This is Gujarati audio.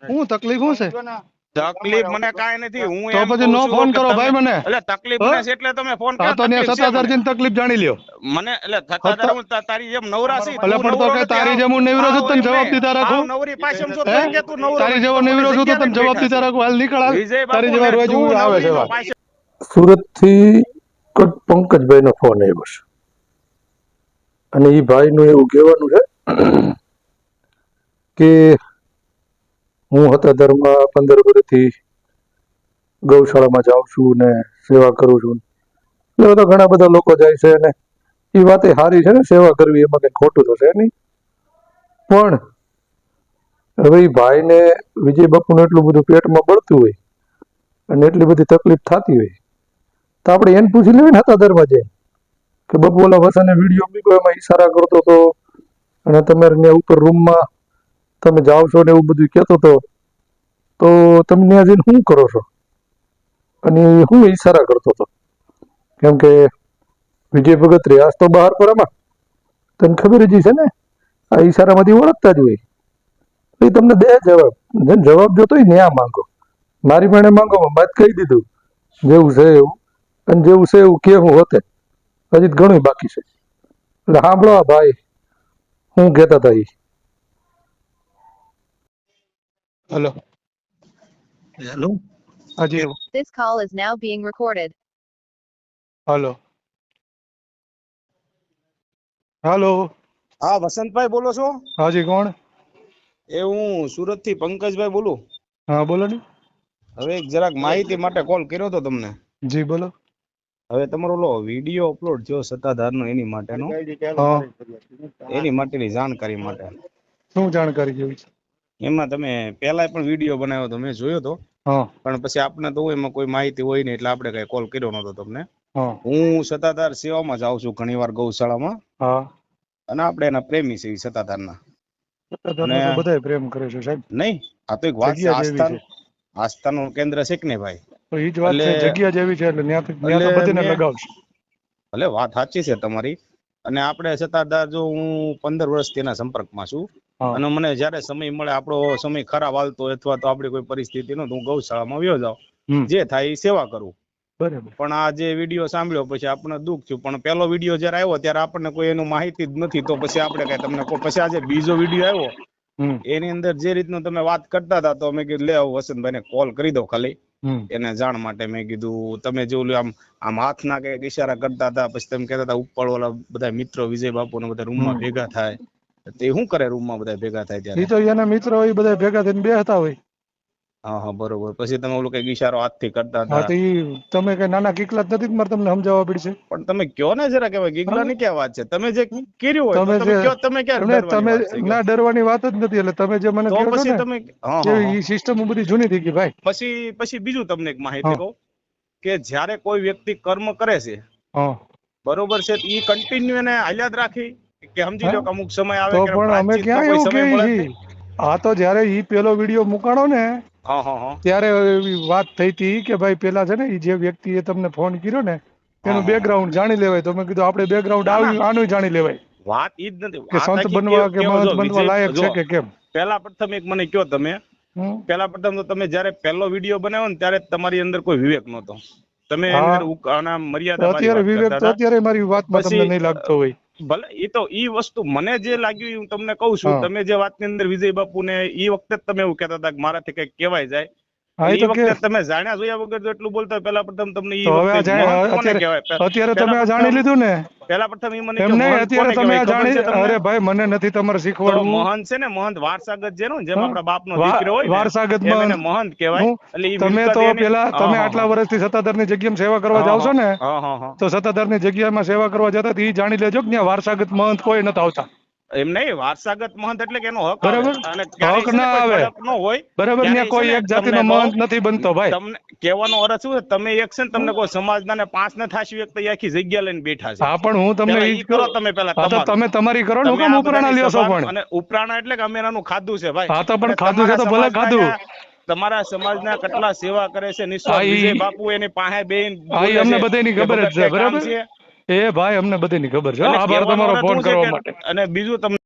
હું તકલીફ શું છે? તકલીફ મને કાંઈ નથી. હું તો એમ પછી કહું નો છું ફોન કે કરો ભાઈ મને. એટલે તકલીફ મને છે એટલે તમે ફોન હા કરો. તો ત્યાં તકલીફ છે મને. સત્તાધારજીની તકલીફ જાણી લ્યો. મને એટલે થતાધાર હું તારી જેમ નવરા છે એટલે તું પણ તો નવરો કઈ નથી. તારી જેમ હું નવરો છું તને જવાબ દીધા રાખું. નવરી પાછળ છો હે તોય કે તું નવરો તારી નથી. જેવો તો નવરો બધી છું તો જગ્યા તને લઈને જવાબ બેઠા દીધા છે. રાખું. હાલ નીકળ હાલ. વિજય તારી બાપુ જેવા ને રોજ તું આવે છે નવરી નો વાત. પાછળ. સુરત થી પંકજભાઈ નો ફોન આવ્યો છે અને એ ભાઈ નું એવું કહેવાનું છે કે હું હતાધરમાં 15 વર્ષથી ગૌશાળામાં જાઉં છું ને સેવા કરું છું. એટલે તો ઘણા બધા લોકો જાય છે અને એ વાતે સારી છે ને, સેવા કરવી એમાં કઈ ખોટું તો છે નહીં. પણ હવે એ ભાઈને વિજય બાપુનું એટલું બધું પેટમાં બળતું હોય અને એટલી બધી તકલીફ થતી હોય તો આપણે એને પૂછી લેવી ને હતાધરમાં જઈને કે બાપુ ઓલા વસાને વિડીયો મૂક્યો એમાં ઈશારા કરતો હતો અને તમે ઉપર રૂમમાં તમે જાઓ છો ને એવું બધું કહેતો હતો, તો તમે ત્યાં જઈને શું કરો છો અને હું ઈશારા કરતો હતો? કેમ કે વિજય ભગત રહ્યા તો બહાર પર આમાં તને ખબર જ છે ને, આ ઈશારામાંથી ઓળખતા જ હોય. એ તમને દે જવાબ. જવાબ જોતો હોય ન્યા માંગો, મારી પાસે માંગો. મેં કહી દીધું જેવું છે એવું, અને જેવું છે એવું કેવું હોતે. હજી ઘણું બાકી છે. એટલે સાંભળો આ ભાઈ હું કહેતા હતા. Hello hello. હાજી. This call is now being recorded. Hello hello. હા વસંતભાઈ બોલો છો? હાજી કોણ? એ હું સુરત થી પંકજભાઈ બોલું. હા બોલો ને. હવે એક જરાક માહિતી માટે કોલ કર્યો હતો તમને. જી બોલો. હવે તમારો ઓલો વિડીયો અપલોડ થયો સત્તાધારનો એની માટેનો, હા એની માટેની જાણકારી માટે. શું જાણકારી જેવી છે? એમાં તમે પહેલા પણ વિડીયો બનાવ્યો હતો, મેં જોયો હતો. હા પણ પછી આપણે તો એમાં કોઈ માહિતી હોય નહીં એટલે આપણે કઈ કોલ કર્યો નતો તમને. હા હું સત્તાધાર સેવામાં જાઉં છું ઘણી વાર ગૌશાળામાં, હા. અને આપણે એના પ્રેમી છે સત્તાધારના. સત્તાધારનો તો બધાય પ્રેમ કરે છે સાહેબ. નહીં, આ તો એક વાત છે. જગ્યા જેવી છે. આસ્થાનું કેન્દ્ર છે કે નહીં ભાઈ? તો એ જ વાત છે, જગ્યા જેવી છે એટલે ત્યાં તો બધીને લગાવશે. ભલે વાત સાચી છે તમારી. અને આપણે સત્તાધાર જો હું 15 વર્ષથી એના સંપર્કમાં છું, અને મને જયારે સમય મળે, આપણો સમય ખરાબ હાલતો અથવા તો આપણી કોઈ પરિસ્થિતિ નો, હું ગૌશાળામાં વયો જાઉં, જે થાય એ સેવા કરું. બરાબર. પણ આ જે વિડીયો સાંભળ્યો પછી આપણને દુઃખ થયું. પણ પેલો વિડીયો જયારે આવ્યો ત્યારે આપણને કોઈ એનું માહિતી જ નથી, તો પછી આપણે કઈ તમને પછી આજે બીજો વિડીયો આવ્યો એની અંદર જે રીતનું તમે વાત કરતા હતા, તો મેં કીધું લે વસંતભાઈ ને કોલ કરી દો ખાલી એને જાણ માટે. મેં કીધું તમે જેવું આમ હાથ ના કઈક ઈશારા કરતા હતા, પછી તમે કહેતા હતા ઉપર ઓલા બધા મિત્રો વિજય બાપુ ને બધા રૂમમાં ભેગા થાય, તે શું કરે રૂમમાં બધા ભેગા થાય ત્યારે? એ તો એના મિત્રો હોય બધા ભેગા થઈને બેહતા હોય. હા હા બરોબર. પછી તમે ઓલું કઈક ઈશારો હાથથી કરતા હા હતા. તો ઈ તમે કઈ નાના કિકલા જ નથી, મારે તમને સમજાવવા પડશે. પણ તમે કયો ને જરા, કેવાય ગીગલા ની ક્યાં વાત છે? તમે જે કર્યું હોય તો તમે કયો. તમે ક્યારે ડરવાની વાત છે? ના ડરવાની વાત જ નથી. એટલે તમે જે મને તો કહો છો પછી ને તમે એ સિસ્ટમ બધી જૂની થઈ ગઈ ભાઈ. પછી બીજું તમને એક માહિતી કહું કે જ્યારે કોઈ વ્યક્તિ કર્મ કરે છે, બરોબર છે, એ કન્ટિન્યુ એને હાલ્યા જ રાખી કે સમજી લો કે અમુક સમય આવે તો કે પણ અમે પ્રાયશ્ચિત નો ક્યાં કોઈ એવું સમય મળે જ કહીએ નહીં. છીએ? આ તો જયારે ઈ પેલો વિડીયો મુકાણો ને ત્યારે એવી વાત થઈ હતી કે ભાઈ પેલા છે ને ઈ જે વ્યક્તિએ તમને ફોન કર્યો ને એનું બેકગ્રાઉન્ડ જાણી લેવાય. તો મેં કીધું આપણે બેકગ્રાઉન્ડ આનું જાણી લેવાય વાત ઈ જ નથી. કે સંત બનવા કે મહંત બનવા લાયક છે કે કેમ. પેલા પ્રથમ એક મને કયો તમે, પેલા પ્રથમ તો તમે જયારે પહેલો વિડીયો બનાવ્યો ને ત્યારે તમારી અંદર કોઈ વિવેક નહોતો. તમે એની અંદર મર્યાદા મારી વાત કરતા હતા. અત્યારે મારી વાતમાં તમને નહીં લાગતો હોય. ભલે એ તો ઈ વસ્તુ મને જે લાગ્યું હું તમને કહું છું. તમે જે વાતની અંદર વિજય બાપુ ને ઈ વખતે જ તમે એવું કહેતા હતા કે મારાથી કઈક કહેવાય જાય, એ વખતે તમે જાણ્યા જોયા વગર જો એટલું બોલતા, પેલા પ્રથમ તમને ઈ વખતે મહંત કોને કહેવાય? અત્યારે તમે આ જાણી લીધું ને. પેલા પ્રથમ ઈ મને કહો મહંત કોને કહેવાય ખબર છે તમને? અરે ભાઈ મને નથી તમારે શીખવાડવું. મહંત છે ને, મહંત વારસાગત જેનો, જેમ આપણા બાપનો દીકરો હોય ને વારસાગત એને મહંત કહેવાય. એટલે ઈ તમે તો પેલા તમે આટલા વર્ષથી સત્તાધારની જગ્યામાં સેવા કરવા જાવ છો ને, તો સત્તાધારની જગ્યામાં સેવા કરવા જતા ઈ જાણી લેજો કે ત્યાં વારસાગત મહંત કોઈ નથી આવતા. એમ નહીં, વારસાગત મહંત એટલે કે એનો હક બરાબર, અને હક ના આવે. ન હોય બરાબર, ત્યાં કોઈ એક જાતિનો મહંત નથી બનતો ભાઈ. તમને કહેવાનો અર્થ શું છે? તમે એક છે ને, તમને કોઈ સમાજના ને 5 ને થાશી એક આખી જગ્યા લઈને બેઠા છે. હા પણ હું તમને ઈ કરો તમે પેલા તમે તમારી કરો ને, કેમ ઉપરાણા લ્યો છો? પણ અને ઉપરાણા એટલે કે અમે એનું ખાધું છે ભાઈ. હા તો પણ ખાધું છે તો ભલે ખાધું. તમારા સમાજના કેટલા સેવા કરે છે નિસ્વાર્થ વિજય બાપુ, એની પાસે બેન અમને બધાની ખબર જ છે. બરાબર એ ભાઈ, અમને બધાની ખબર છે. આભાર તમારો ફોન કરવા માટે. અને બીજું તમને